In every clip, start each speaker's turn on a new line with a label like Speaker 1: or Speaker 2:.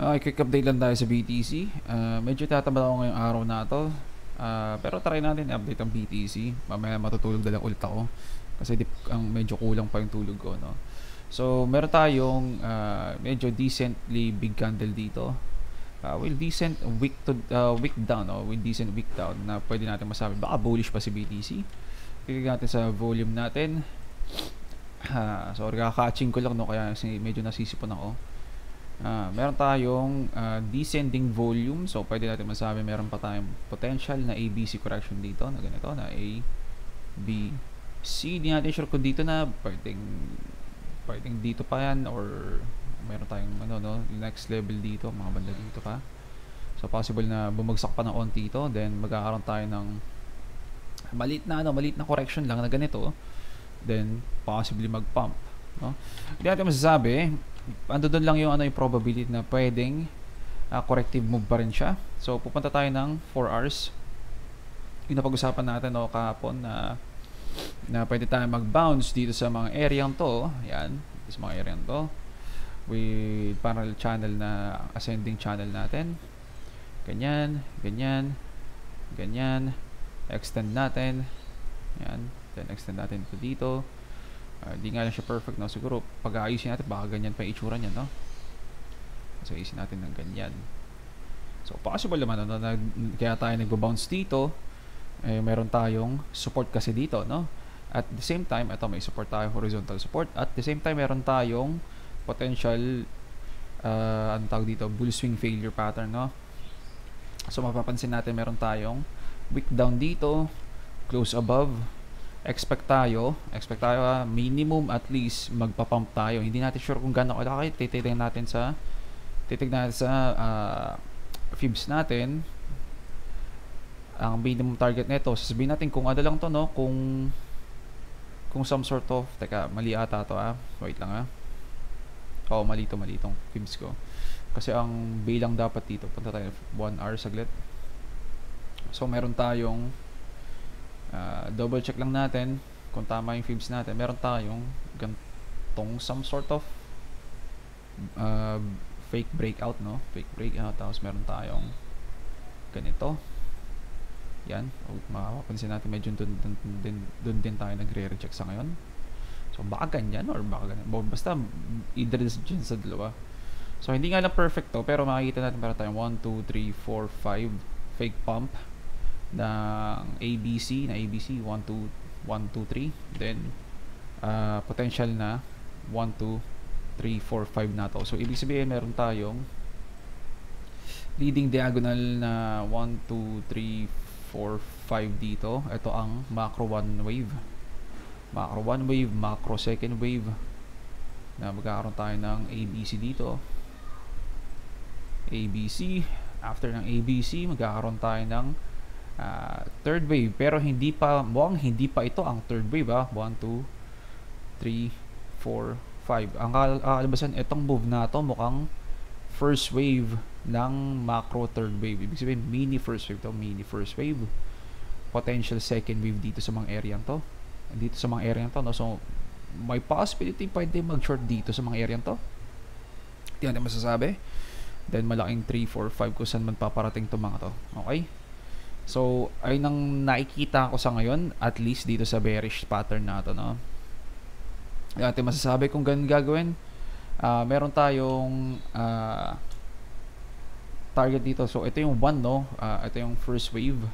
Speaker 1: Quick update lang tayo sa BTC. Medyo tatamad ako ngayong araw na to. Pero try natin i-update ang BTC. Mamaya matutulog na lang ulit ako. Kasi medyo kulang pa yung tulog ko, no? So, meron tayong medyo decently big candle dito. Decent week down, no? With decent week down na pwede natin masabi. Baka bullish pa si BTC. Tignan natin sa volume natin. Sorry, kakatching ko lang, no? Kaya medyo nasisipon ako. Meron tayong descending volume, so pwede natin masabi meron pa tayong potential na ABC correction dito na ganito, na A, B, C. Di natin sure kung dito na pwedeng dito pa yan, or meron tayong next level dito, mga banda dito pa. So possible na bumagsak pa ng onti ito, then magkakaroon tayo ng maliit na correction lang na ganito, then possibly mag-pump, no? Hindi natin masasabi. Doon lang yung yung probability na pwedeng corrective move pa rin siya. So pupunta tayo ng 4 hours. Yung napag-usapan natin kahapon na pwede tayo mag-bounce dito sa mga area to. Yan, sa mga area to with parallel channel na ascending channel natin. Ganyan, ganyan, ganyan. Extend natin. Yan, then extend natin ito dito. Hindi nga lang siya perfect, no? Siguro pag-aayusin natin baka ganyan pa itsura niya, no? So ayusin natin ng ganyan. So possible naman, no, na kaya tayo nagbo-bounce dito, meron tayong support kasi dito, no? At the same time, ito may support tayo, horizontal support. At the same time, meron tayong potential anong tawag dito, bull swing failure pattern, no? So mapapansin natin meron tayong wick down dito, close above. Expect tayo minimum at least magpa-pump tayo. Hindi natin sure kung gaano kalaki. Titignan natin sa fibs natin ang minimum target nito. Sasabihin natin kung ano lang to, no, kung some sort of, teka, mali ata to, wait lang, mali tong fibs ko, kasi ang bilang dapat dito, punta tayo 1 hour saglit. So meron tayong double check lang natin kung tama yung fibs natin. Meron tayong gantong some sort of fake breakout, no? Fake breakout. Tapos meron tayong ganito. Yan. Mapapansin natin medyo dun din tayo nagre-reject sa ngayon. So baka ganyan or baka ganyan. Basta either dyan sa dalawa. So hindi nga lang perfect to, pero makikita natin meron tayong 1, 2, 3, 4, 5 fake pump ng ABC 1, 2, 3, then potential na 1, 2, 3, 4, 5 na to. So ibig sabihin meron tayong leading diagonal na 1, 2, 3, 4, 5 dito. Ito ang macro 1 wave, macro second wave, na magkakaroon tayo ng ABC dito, ABC. After ng ABC magkakaroon tayo ng third wave, pero mukhang hindi pa ito ang third wave, 1, 2, 3, 4, 5. Ang kalabasan itong move na to mukhang first wave ng macro third wave. Ibig sabihin mini first wave to, mini first wave, potential second wave dito sa mga area to, no? So may possibility pwede mag-short dito sa mga area to. Hindi natin masasabi. Then malaking 3, 4, 5 kung saan man paparating to mga to. Okay? So, ay nang nakikita ko sa ngayon, at least dito sa bearish pattern na ito, no? Natin masasabi kung ganun gagawin. Meron tayong target dito. So, ito yung 1, no? Ito yung first wave.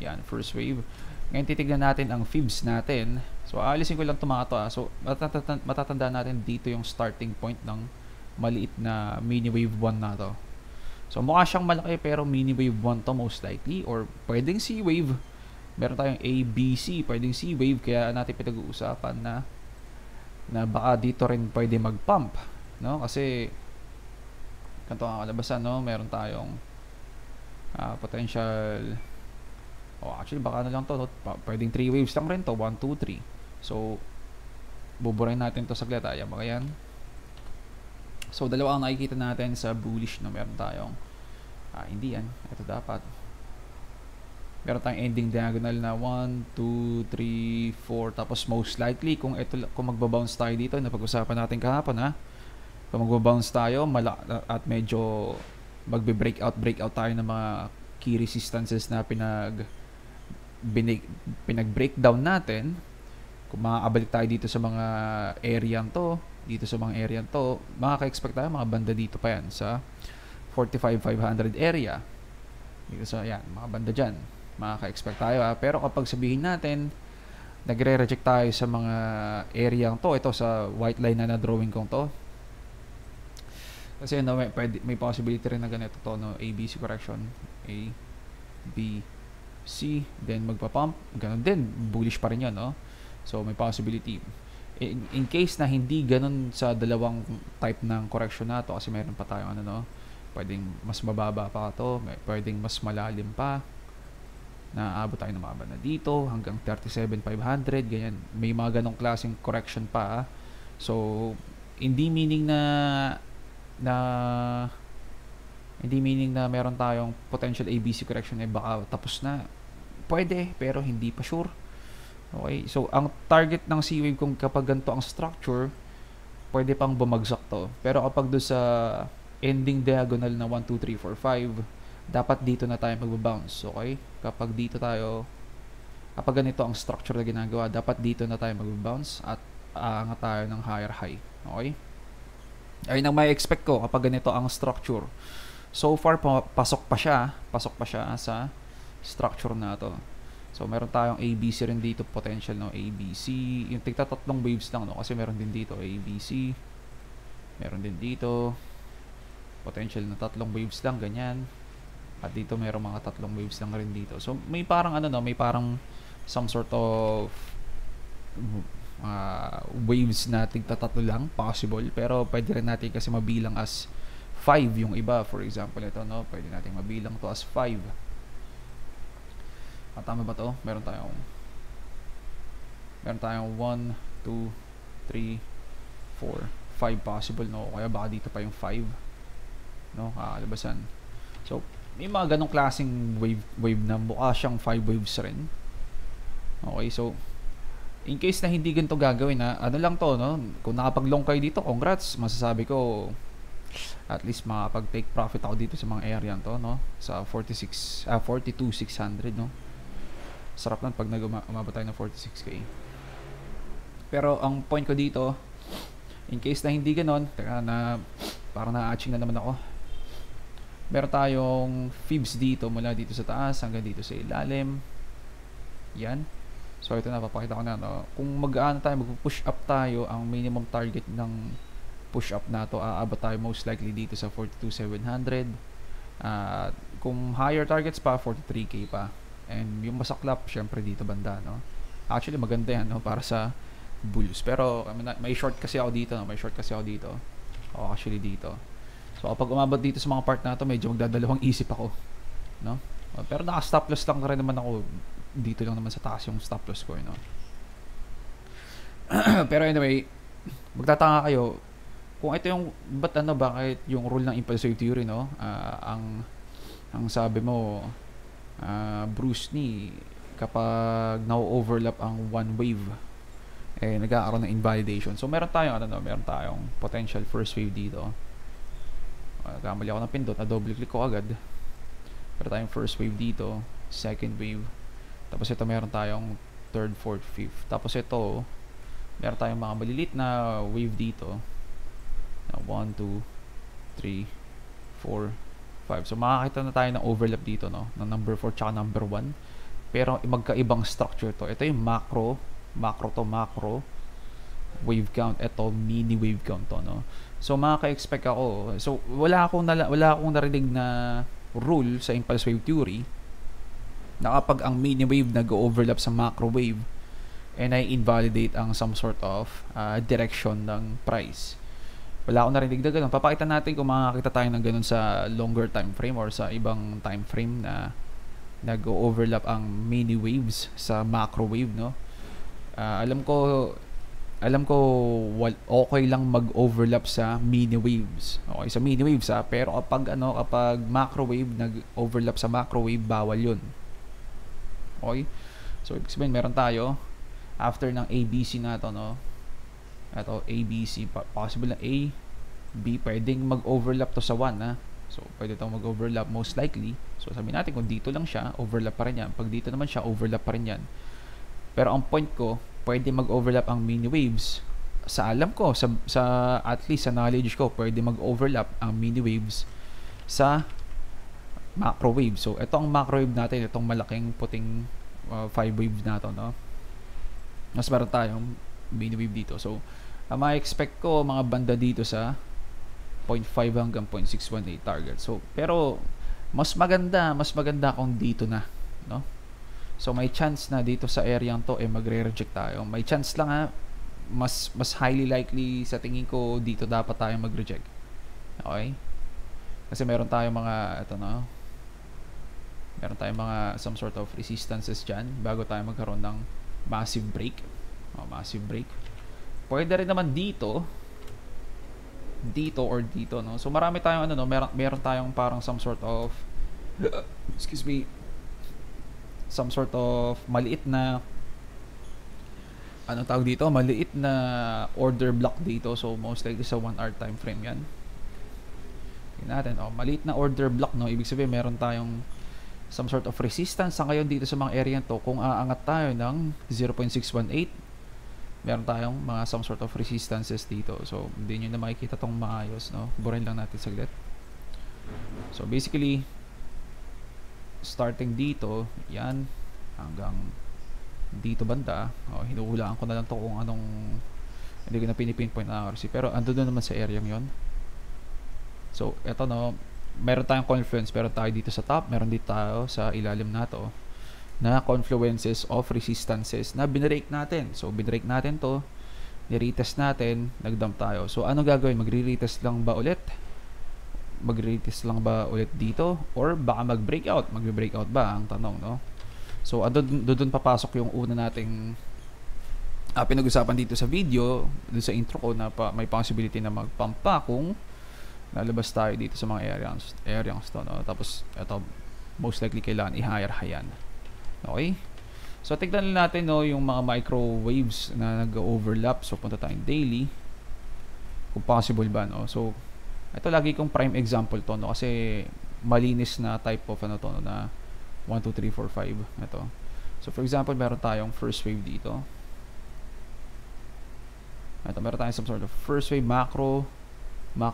Speaker 1: Yan, first wave. Ngayon, titignan natin ang fibs natin. So, aalisin ko lang ito mga to. So, matatandaan natin dito yung starting point ng maliit na mini wave 1 na to. So mukha siyang malaki pero mini wave 1 to most likely, or pwedeng C wave. Meron tayong A, B, C, pwedeng C wave, kaya natin pinag-uusapan na baka dito rin pwede mag-pump, no? Kasi ganito ang kalabasan, no? Meron tayong potential, actually baka na lang to, no? Pwedeng 3 waves lang rin to, 1, 2, 3. So buburin natin to saglit, mga yan. So dalawa ang nakikita natin sa bullish, no? Meron tayong hindi yan, ito dapat meron tayong ending diagonal na 1, 2, 3, 4, tapos most likely kung magbabounce tayo dito, napag-usapan natin kahapon, Kung magbabounce tayo at medyo breakout tayo ng mga key resistances na pinag-breakdown natin, kung makakabalik tayo dito sa mga area to, makaka-expect tayo mga banda dito pa yan sa 45,500 area. Dito sa yan, mga banda dyan, makaka-expect tayo pero kapag sabihin natin nagre-reject tayo sa mga area to, ito sa white line na drawing kong to, kasi may possibility rin na ganito to, no? ABC correction, A, B, C, then magpa-pump, ganun din, bullish pa rin yun, no? So may possibility in case na hindi ganun sa dalawang type ng correction na to, kasi meron pa tayong pwedeng mas mababa pa to, pwedeng mas malalim pa, naabot tayo ng mga banda dito hanggang 37,500, ganyan, may mga ganong klaseng correction pa. So hindi meaning na meron tayong potential ABC correction baka tapos na, pwede pero hindi pa sure. Okay, so ang target ng C-wave kung kapag ganito ang structure, pwede pang bumagsak to. Pero kapag doon sa ending diagonal na 1, 2, 3, 4, 5, dapat dito na tayo magbabounce. Okay? Kapag ganito ang structure na ginagawa, dapat dito na tayo magbabounce at aangat tayo ng higher high. Okay? Ayun ang may expect ko kapag ganito ang structure. So far, pasok pa siya sa structure na to. So meron tayong ABC rin dito, potential, no? ABC, yung tigta tatlong waves lang, no? Kasi meron din dito ABC, meron din dito potential na tatlong waves lang, ganyan, at dito meron mga tatlong waves lang rin dito. So may parang may parang some sort of waves na tigta tatlo lang possible, pero pwede rin natin kasi mabilang as 5 yung iba. For example, ito, no? Pwede natin mabilang to as 5. Tama ba to? Meron tayong 1, 2, 3, 4, 5 possible, no? Kaya baka dito pa yung 5, no? Kakalabasan. So may mga ganong klaseng wave na mukha siyang 5 waves rin. Okay, so in case na hindi ganito gagawin, lang to, no? Kung nakapag-long kayo dito, congrats. Masasabi ko at least makapag-take profit ako dito sa mga area to, no? Sa 42,600, no? Sarap lang pag umabot tayo ng 46k. Pero ang point ko dito, in case na hindi ganon, parang na-atching na naman ako, meron tayong fibs dito mula dito sa taas hanggang dito sa ilalim. Yan. So ito na, papakita ko na, no? Kung mag-push up tayo, ang minimum target ng push up na to, aabot tayo most likely dito sa 42,700. Kung higher targets pa, 43k pa. And yung masaklap, syempre dito banda, no? Actually maganda yan, no? Para sa bulls. Pero may short kasi ako dito, no? Actually dito. So kapag umabot dito sa mga part na to, medyo magdadalawang isip ako, no? Pero naka-stop loss lang rin naman ako. Dito lang naman sa taas yung stop loss ko, no? Pero anyway, magtataka kayo kung ito yung bakit yung rule ng impulsive theory, no? Ang sabi mo, Bruce Lee, kapag na-overlap ang one wave, nagkakaroon ng invalidation. So meron tayong potential first wave dito. Kamali ako ng pindot, double click ko agad. Meron tayong first wave dito, second wave, tapos ito meron tayong third, fourth, fifth. Tapos ito, meron tayong mga malilit na wave dito, 1, 2, 3, 4, 5. So makakita na tayo ng overlap dito, no? Ng number 4 tsaka number 1. Pero magkaibang structure to. Ito yung macro wave count. Ito mini wave count to, no? So makaka-expect ako. So wala akong narinig na rule sa impulse wave theory na kapag ang mini wave nag-overlap sa macro wave, i-invalidate ang some sort of direction ng price. Wala akong narinig na ganun. Papakita natin kung makakita tayo ng ganun sa longer time frame or sa ibang time frame na nag-overlap ang mini waves sa macro wave, no? Alam ko okay lang mag-overlap sa mini waves. Okay, sa mini waves, pero kapag macro wave nag-overlap sa macro wave, bawal 'yun. Okay? So ibig sabihin meron tayo after ng ABC na to, no? Ito ABC, possible na A, B, pwedeng mag-overlap to sa 1, ha. So, pwede itong mag-overlap most likely. So, sabihin natin kung dito lang siya, overlap pa rin yan. Pag dito naman siya, overlap pa rin yan. Pero ang point ko, pwede mag-overlap ang mini waves. Sa alam ko, sa at least sa knowledge ko, pwede mag-overlap ang mini waves sa macro wave. So, ito ang macro wave natin, itong malaking puting 5 waves na to, no? Mas meron tayong mini wave dito. So, ang ma-expect ko, mga banda dito sa 0.5 hanggang 0.618 target. So, pero mas maganda kung dito na, no? So, may chance na dito sa area to magre-reject tayo. May chance lang, ha. Mas highly likely sa tingin ko dito dapat tayo mag-reject. Okay? Kasi meron tayong mga meron tayong mga some sort of resistances dyan bago tayo magkaroon ng massive break. Massive break. Pwede rin naman dito or dito, no? So marami tayong meron tayong parang some sort of excuse me, some sort of maliit na tawag dito, maliit na order block dito. So most likely sa 1 hour time frame yan. Tingnan natin, maliit na order block, no? Ibig sabihin meron tayong some sort of resistance sa ngayon dito sa mga area to. Kung aangat tayo ng 0.618, meron tayong mga some sort of resistances dito. So, hindi nyo na makikita tong maayos, no? Burin lang natin saglit. So, basically, starting dito, yan, hanggang dito banda. Hinuhulaan ko na lang to kung anong, hindi ko na pinipinpoint na RC. Pero, ando doon naman sa area yon. So, eto, no, meron tayong confluence, meron tayo dito sa top, meron dito tayo sa ilalim na to, na confluences of resistances na binrake natin. So, binrake natin to, ni-retest natin, nag-dump tayo. So, ano gagawin? Magre-retest lang ba ulit? Magre-retest lang ba ulit dito? Or baka mag-breakout? Mag-breakout ba? Ang tanong, no? So, doon papasok yung una nating pinag-usapan dito sa video, doon sa intro ko, na may possibility na mag-pump pa kung lalabas tayo dito sa mga areas to, no? Tapos, ito, most likely kailangan i-higher yan. Okay? So, tignan natin, no, yung mga microwaves na nag-overlap. So, punta tayong daily. Kung possible ba, no? So, ito lagi kong prime example to, no? Kasi malinis na type of no, na 1, 2, 3, 4, 5. Ito. So, for example, meron tayong first wave dito. Ito, meron tayong some sort of first wave, macro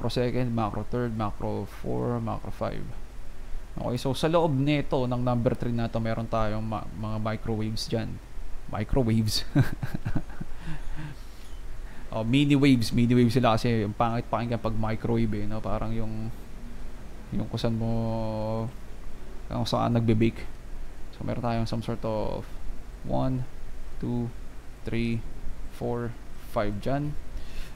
Speaker 1: second, macro third, macro 4, macro 5. Okay, so sa loob nito ng number 3 na to, meron tayong mga microwaves dyan. Microwaves. Mini waves sila kasi yung pangit pakinggan pag microwave, no? Parang yung kusan mo kung saan nagbe-bake. So meron tayong some sort of 1, 2, 3, 4, 5 dyan.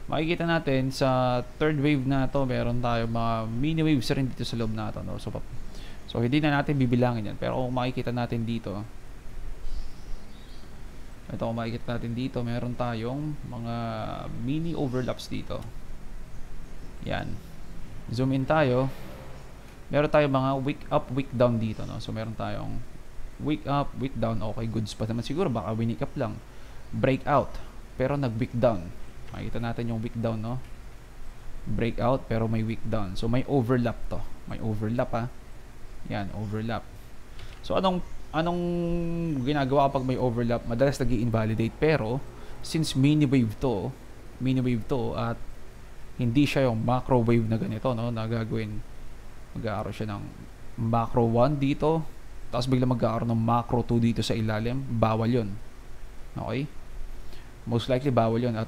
Speaker 1: Makikita natin sa third wave na to, meron tayong mga mini waves rin dito sa loob na to, no? So, hindi na natin bibilangin yan. Pero kung makikita natin dito, meron tayong mga mini overlaps dito. Yan. Zoom in tayo. Meron tayong mga wick up, wick down dito, no? So, meron tayong wick up, wick down. Okay, goods pa naman siguro. Baka winick up lang. Breakout. Pero nag-wick down. Makikita natin yung wick down, no? Breakout, pero may wick down. So, may overlap to. May overlap, ha? Yan, overlap. So, anong ginagawa kapag may overlap? Madalas nag-i-invalidate. Pero, since mini wave to at hindi siya yung macro wave na ganito, no? Na gagawin, mag-aaroon siya ng macro 1 dito, tapos bigla mag-aaroon ng macro 2 dito sa ilalim. Bawal yun. Okay? Most likely, bawal yun. At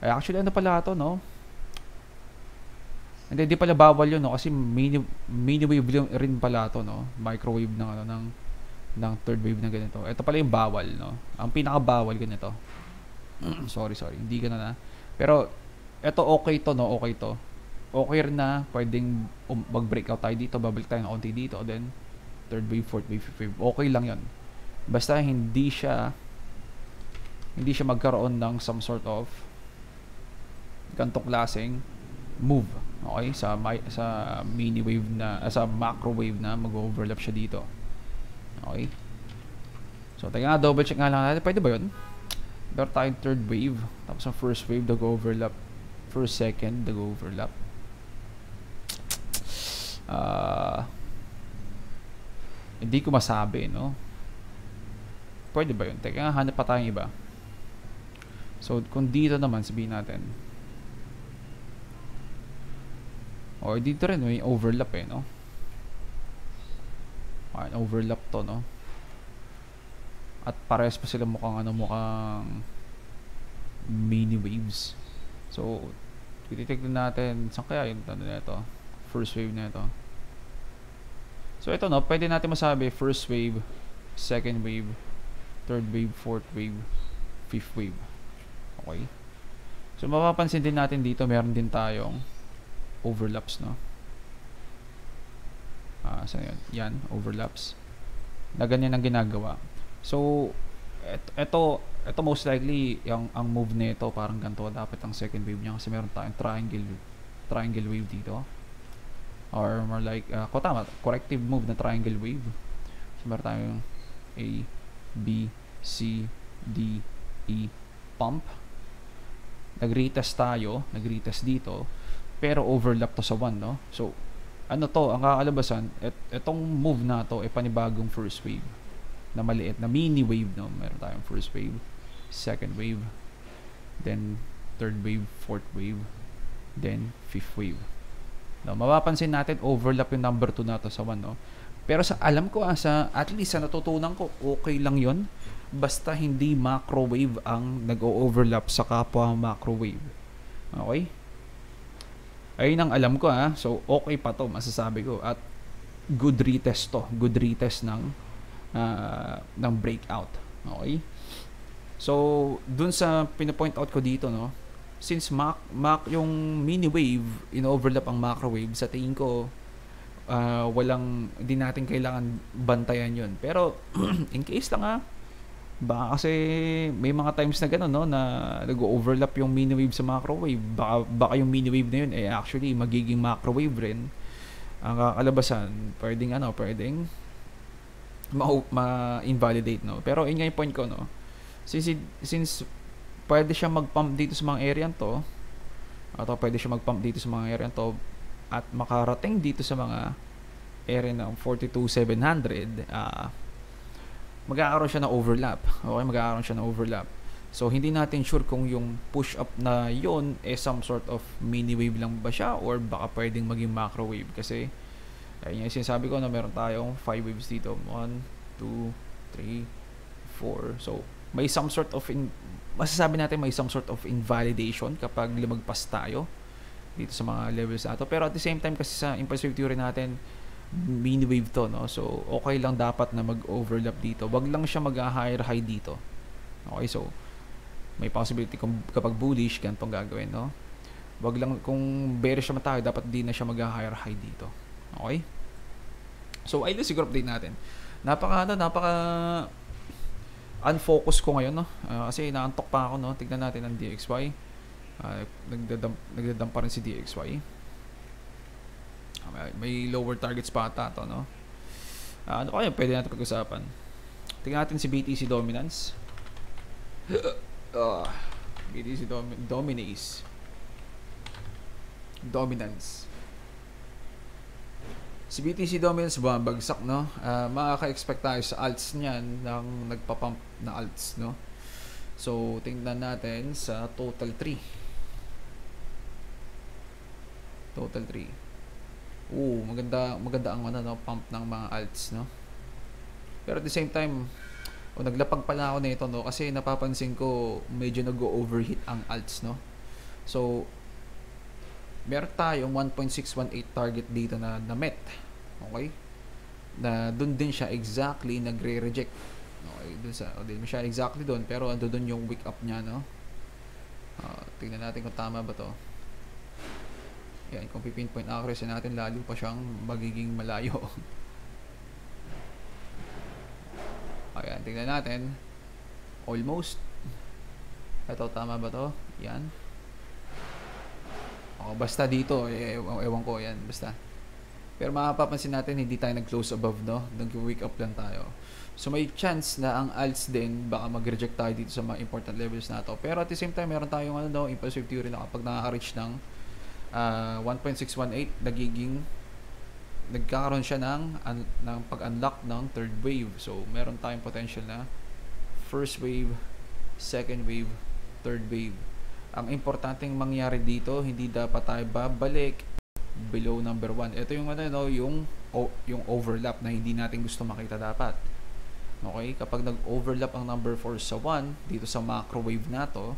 Speaker 1: actually, ano pala ito, no? Hindi pala bawal yun, no? Kasi mini wave rin pala ito, no? Microwave ng third wave na ganito. Ito pala yung bawal, no? Ang pinaka-bawal ganito. sorry, hindi ganun na. Pero ito okay to, no? Okay rin na, pwedeng mag-breakout tayo dito, babalik tayo ng konti dito, then third wave, fourth wave, fifth wave. Okay lang yun. Basta hindi siya magkaroon ng some sort of gantong klaseng move. Okay, sa mini wave na, sa macro wave na mag-overlap siya dito. Okay. So, tayo double check nga lang natin. Pwede ba yun? Meron tayong third wave, tapos ang first wave nag-overlap. First, second, nag-overlap. Hindi ko masabi, no? Pwede ba yun? Teka, hanap pa tayong iba. So, kung dito naman, sabihin natin. O, dito rin, may overlap eh, no? Okay, overlap to, no? At parehas pa sila mukhang mukhang mini waves. So, titignan natin, saan kaya yung na ito? First wave na ito. So, ito, no? Pwede natin masabi, first wave, second wave, third wave, fourth wave, fifth wave. Okay? So, mapapansin din natin dito, meron din tayong overlaps, no? Saan yun? Yan, overlaps. Na ganyan ang ginagawa. So, ito most likely, ang move nito parang ganito dapat ang second wave niya kasi meron tayong triangle wave dito. Or more like, tama, corrective move na triangle wave. So, meron tayong A, B, C, D, E, pump. Nag-retest dito, pero overlap to sa 1, no? So, ang kakalabasan, itong move na to ay panibagong first wave na maliit, na mini wave, no? Meron tayong first wave, second wave, then third wave, fourth wave, then fifth wave. No, mapapansin natin overlap yung number 2 na to sa 1, no? Pero sa alam ko, at least sa natutunan ko, okay lang yon basta hindi macrowave ang nag-overlap sa kapwa macrowave. Okay? Ayun ang alam ko, so okay pa to, masasabi ko, at good retest ng breakout. Okay? So dun sa pinapoint out ko dito, no, since yung mini wave in-overlap ang macro wave, sa tingin ko hindi natin kailangan bantayan yun. Pero in case lang baka kasi may mga times na gano'n, no, na nag-overlap yung mini wave sa macro wave. Baka yung mini wave na yun actually magiging macro wave rin. Ang kakalabasan pwedeng ma-invalidate, no. Pero yun nga yung point ko, no. Since pwede siya mag-pump dito sa mga area to, at pwede siya mag-pump dito sa mga area to, at makarating dito sa mga area ng 42,700, magkakaroon siya ng overlap. Okay, magkakaroon siya ng overlap. So, hindi natin sure kung yung push-up na yon some sort of mini wave lang ba siya or baka pwedeng maging macro wave. Kasi, ayun yung sinasabi ko na meron tayong 5 waves dito. 1, 2, 3, 4. So, may some sort of masasabi natin may some sort of invalidation kapag lumagpas tayo dito sa mga levels nato. Pero at the same time, kasi sa impulse wave theory natin, mini wave to, no? So, okay lang dapat na mag-overlap dito. Wag lang siya mag-higher high dito. Okay, so, may possibility kung kapag bullish, ganitong gagawin, no? Wag lang, kung bearish naman tayo, dapat di na siya mag-higher high dito. Okay? So, ayun siguro update natin. Napaka unfocus ko ngayon, no? Kasi naantok pa ako, no? Tignan natin ang DXY. Nagdadamp pa rin si DXY. May lower targets pa ata to, no? Ano kaya pwede natin pag-usapan? Tingnan natin si BTC Dominance. BTC Dominance. Si BTC Dominance bumabagsak, no? Makaka-expect tayo sa alts niyan ng nagpa-pump na alts, no? So, tingnan natin sa total 3. Maganda ang pump ng mga alts, no? Pero at the same time, naglapag pala ako nito, no, kasi napapansin ko medyo nag-overheat ang alts, no? So, meron tayong 1.618 target dito na met. Okay? Na doon din siya exactly nagre-reject. Okay, doon siya exactly doon, pero ando doon yung wick up niya, no? Tingnan natin kung tama ba to. Yan, kung pipinpoint accuracy natin, lalo pa siyang magiging malayo. Ayan, tingnan natin. Almost. Ito, tama ba to? Yan. Basta dito, ewan ko, yan, basta. Pero mapapansin natin, hindi tayo nag-close above, no? Nag-wake up lang tayo. So may chance na ang alts din baka mag-reject tayo dito sa mga important levels na to. Pero at the same time, meron tayong impulsive theory na kapag nakaka-reach ng 1.618, nagkakaroon siya ng pag-unlock ng third wave. So meron tayong potential na first wave, second wave, third wave. Ang importanteng mangyari dito, hindi dapat tayo babalik below number 1. Ito yung yung overlap na hindi natin gusto makita dapat. Okay, kapag nag-overlap ang number 4 sa 1 dito sa macro wave na to,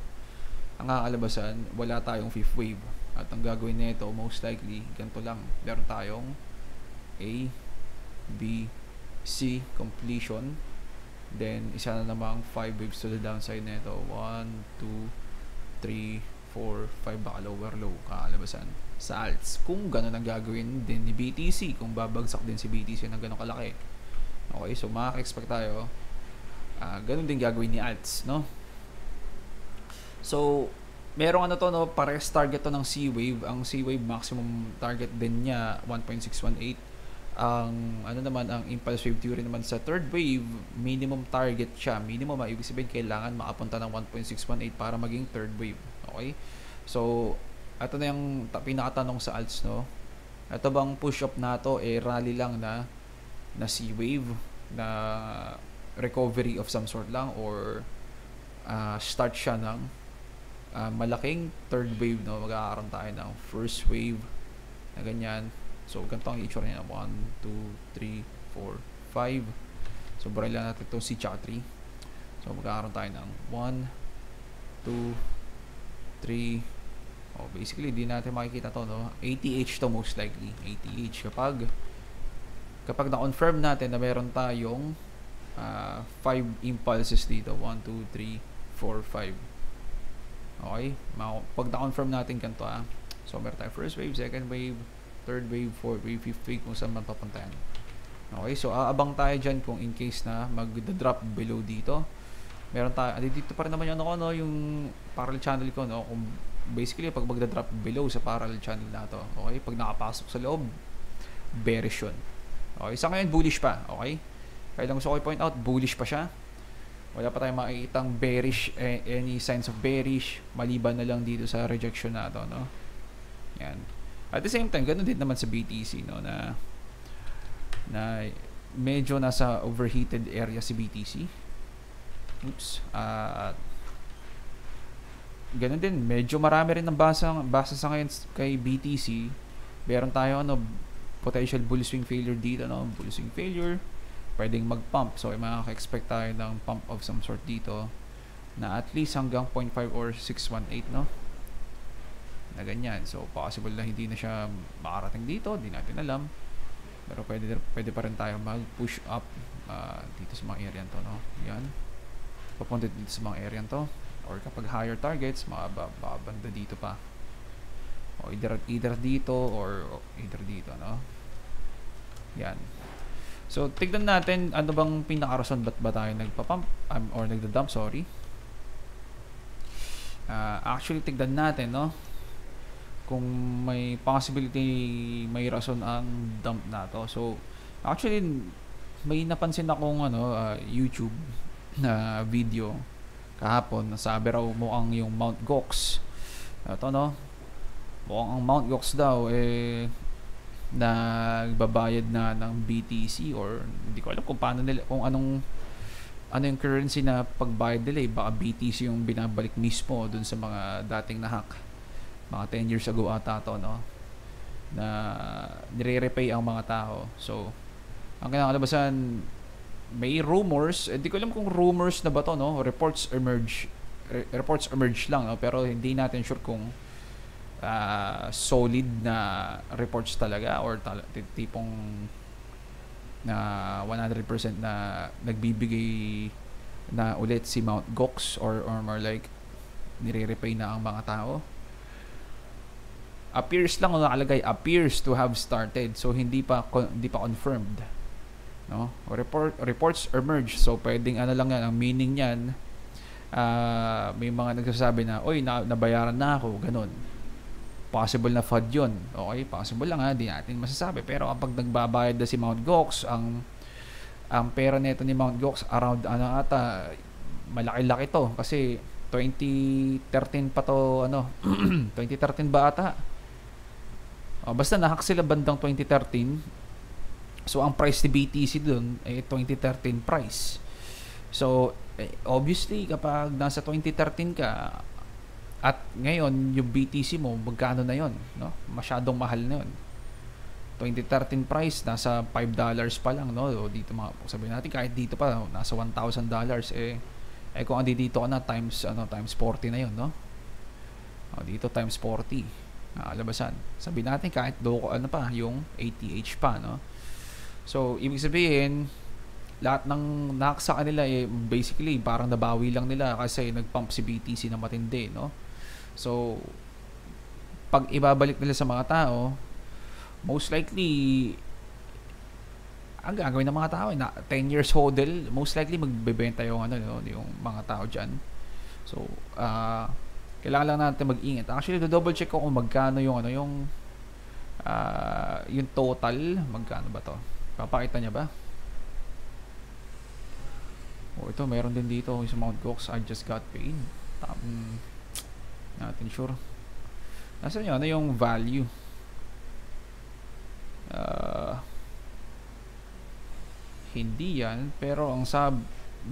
Speaker 1: ang kakalabasan, wala tayong fifth wave. At ang gagawin nito, most likely, ganito lang. Meron tayong A, B, C completion. Then, isa na namang 5 waves to the downside nito. 1, 2, 3, 4, 5, baka lower low kakalabasan sa alts. Kung ganun ang gagawin din ni BTC, kung babagsak din si BTC ng ganun kalaki. Okay, so makaka-expect tayo ganun din gagawin ni alts, no? So, merong pares target to ng C-Wave. Ang C-Wave maximum target din niya 1.618. Ang ang impulse wave theory naman sa third wave, minimum target siya. Minimum, ibig sabihin kailangan makapunta ng 1.618 para maging third wave. Okay? So, ito na yung pinakatanong sa alts, no? Ito bang push-up na to rally lang na C-Wave, na recovery of some sort lang, or start siya ng malaking third wave, no? Magkakaroon tayo ng first wave na ganyan. So, ganito ang itsura niya. 1, 2, 3, 4, 5. So, baray lang natin ito, C tsaka 3. So, magkakaroon tayo ng 1, 2, 3. Basically, di natin makikita to, no? ATH to most likely. ATH. Kapag na-confirm natin na meron tayong 5 impulses dito. 1, 2, 3, 4, 5. Okay? Pag na-confirm natin ganito, so, meron tayong first wave, second wave, third wave, fourth wave, fifth wave, kung saan man papuntahan. Okay, so aabang tayo dyan kung in case na mag-drop below dito. Meron tayo, dito pa rin naman yung parallel channel ko, no? Kung basically, pag mag-drop below sa parallel channel na to, okay, pag nakapasok sa loob, bearish yun. Okay, sa ngayon, bullish pa, okay? Kaya lang gusto ko i-point out, bullish pa siya. Wala pa tayong makikitang bearish, any signs of bearish, maliban na lang dito sa rejection na to, no? Yan. At the same time, ganun din naman sa BTC, no, na medyo nasa overheated area si BTC. Oops. Ganun din, medyo marami rin ng basa sa ngayon kay BTC. Meron tayo potential bull swing failure dito, no? Bull swing failure, pwedeng mag-pump. So, makaka-expect tayo ng pump of some sort dito na at least hanggang 0.5 or 618, no? Na ganyan. So, possible na hindi na siya makarating dito, hindi natin alam. Pero pwede pa rin tayo mag-push up dito sa mga area to, no? Yan. Papunta dito sa mga area to. Or kapag higher targets, banda dito pa. O either dito or either dito, no? Yan. So, tignan natin ano bang pinaka-rason ba't ba tayo nagpa-pump or nagda-dump, sorry. Actually, tignan natin, no? Kung may possibility, may rason ang dump na to. So, actually, may napansin akong YouTube na video kahapon. Nasabi raw mukhang yung Mount Gox. Ito, no? Mukhang ang Mount Gox daw, nagbabayad na ng BTC, or hindi ko alam kung paano nila, kung ano yung currency na pagbayad nila. Baka BTC yung binabalik mismo dun sa mga dating na-hack. Mga 10 years ago ata to, no? Na nire-repay ang mga tao. So, ang kinakalabasan, may rumors, hindi ko alam kung rumors na ba to, no? Reports emerge lang, no? Pero hindi natin sure kung solid na reports talaga or tipong na 100% na nagbibigay na ulit si Mount Gox, or more like nire-repay na ang mga tao. Appears lang nakalagay, appears to have started, so hindi pa confirmed, no? Reports emerge, so pwedeng lang yan, ang meaning niyan, may mga nagsasabi na oy, nabayaran na ako, ganun. Possible na FUD yun, okay, possible lang, di natin masasabi. Pero kapag nagbabayad na si Mount Gox, ang Ang pera nito ni Mt. Gox around ano ata, malaki-laki to kasi 2013 pa to ano 2013 ba ata. Basta nahack sila bandang 2013. So ang price ni BTC dun ay 2013 price. So obviously kapag nasa 2013 ka at ngayon yung BTC mo magkano na yon, no? Masyadong mahal na yon. 2013 price nasa $5 pa lang, no? O dito mga sabihin natin kahit dito pa nasa $1,000 kung andi dito ka na times times 40 na yon, no? Dito times 40 labasan. Sabihin natin kahit pa yung ATH pa, no? So ibig sabihin lahat ng nahack sa kanila basically parang nabawi lang nila kasi nagpump si BTC na matindi, no? So pag ibabalik nila sa mga tao, most likely ang gagawin ng mga tao na 10 years hodl, most likely magbebenta yung yung mga tao diyan. So kailangan lang natin mag-ingat. Actually, double check ko kung magkano yung yung total, magkano ba to? Papakita niya ba? Ito meron din dito yung sa Mt. Gox, I just got paid. Natin sure. Nasaan yun? Ano yung value? Hindi yan, pero ang sub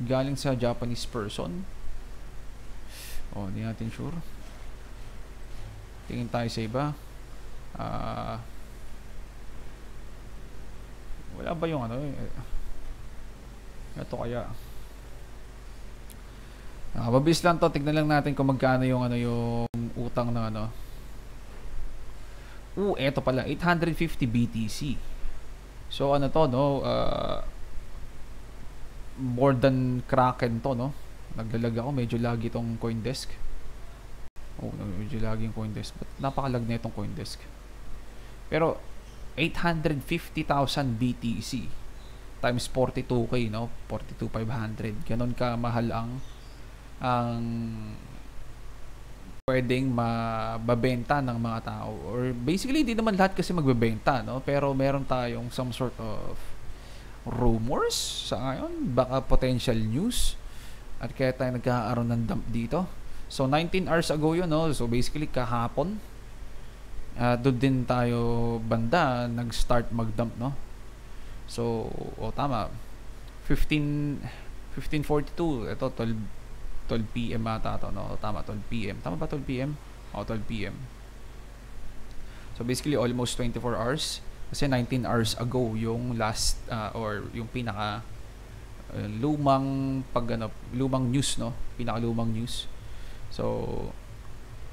Speaker 1: galing sa Japanese person. Hindi natin sure. Tingin tayo sa iba. Wala ba yung ito kaya? Mabilis lang to, tignan lang natin kung magkano yung yung utang ng eto pala 850 BTC. So to, no? More than Kraken to, no? Naglalag ako, medyo lagi itong CoinDesk. Medyo lagi yung CoinDesk, but napakalag na itong CoinDesk. Pero 850,000 BTC times 42k, no? 42,500. Ganon ka mahal ang pwedeng mababenta ng mga tao, or basically hindi naman lahat kasi magbebenta, no? Pero meron tayong some sort of rumors sa ngayon, baka potential news, at kaya tayo nagkakaroon ng dump dito. So 19 hours ago yun, no? So basically kahapon doon din tayo banda nag-start mag-dump, no? So tama, 15:42, ito 12 PM ata to, no? Tama, 12 PM. Tama ba 12 PM? 12 PM. So basically almost 24 hours kasi 19 hours ago yung last or yung pinaka lumang lumang news, no? Pinaka-lumang news. So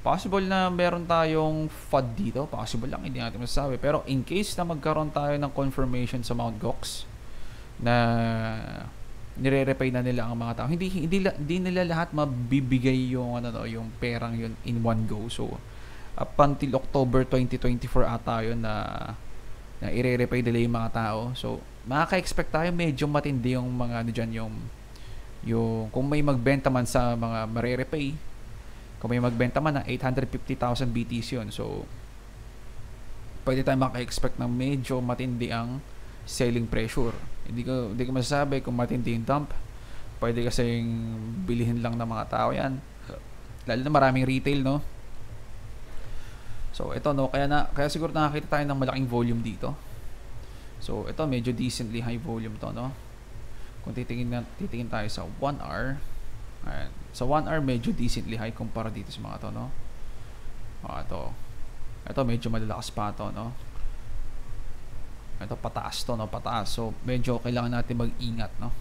Speaker 1: possible na meron tayong FUD dito, possible lang, hindi natin masasabi. Pero in case na magkaroon tayo ng confirmation sa Mt. Gox na nire-repay na nila ang mga tao, hindi nila lahat mabibigay yung yung perang yun in one go. So up until October 2024 ata yun na ire-repay nila yung mga tao. So makaka-expect tayo medyo matindi yung mga dyan, yung kung may magbenta man sa mga mare-repay, kung may magbenta man na 850,000 BTC yun. So pwede tayo maka-expect ng medyo matindi ang selling pressure. Hindi ko masasabi kung matindi yung dump. Pwede kasing bilihin lang ng mga tao yan, lalo na maraming retail, no? So ito, no, kaya siguro nakakita tayo ng malaking volume dito. So ito medyo decently high volume to, no? Kung titingin tayo sa 1 hour, ayan, sa 1 hour medyo decently high kumpara dito sa mga to, no? Ito medyo malalakas pa to, no? Ito pataas to, no? Pataas. So medyo kailangan natin mag-ingat, no?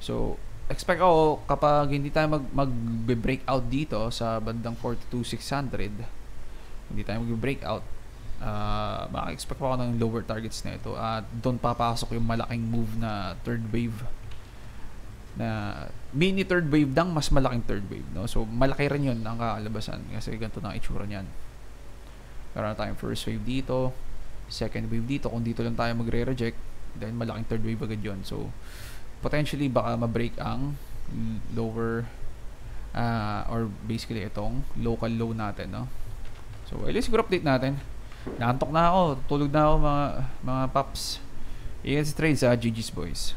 Speaker 1: So expect ako kapag hindi tayo mag-breakout dito sa bandang 42,600, hindi tayo mag-breakout, maka-expect pa ako ng lower targets na ito, at doon papasok yung malaking move na third wave, na mini third wave lang, mas malaking third wave, no? So malaki rin yun ang kakalabasan kasi ganito na itsura niyan. Meron na tayong first wave dito, second wave dito. Kung dito lang tayo magre-reject, then malaking third wave agad yun. So potentially baka ma-break ang lower or basically itong local low natin, no? So at least siguro update natin. Naantok na ako, tulog na ako mga paps. Ingat sa trade sa GG's boys.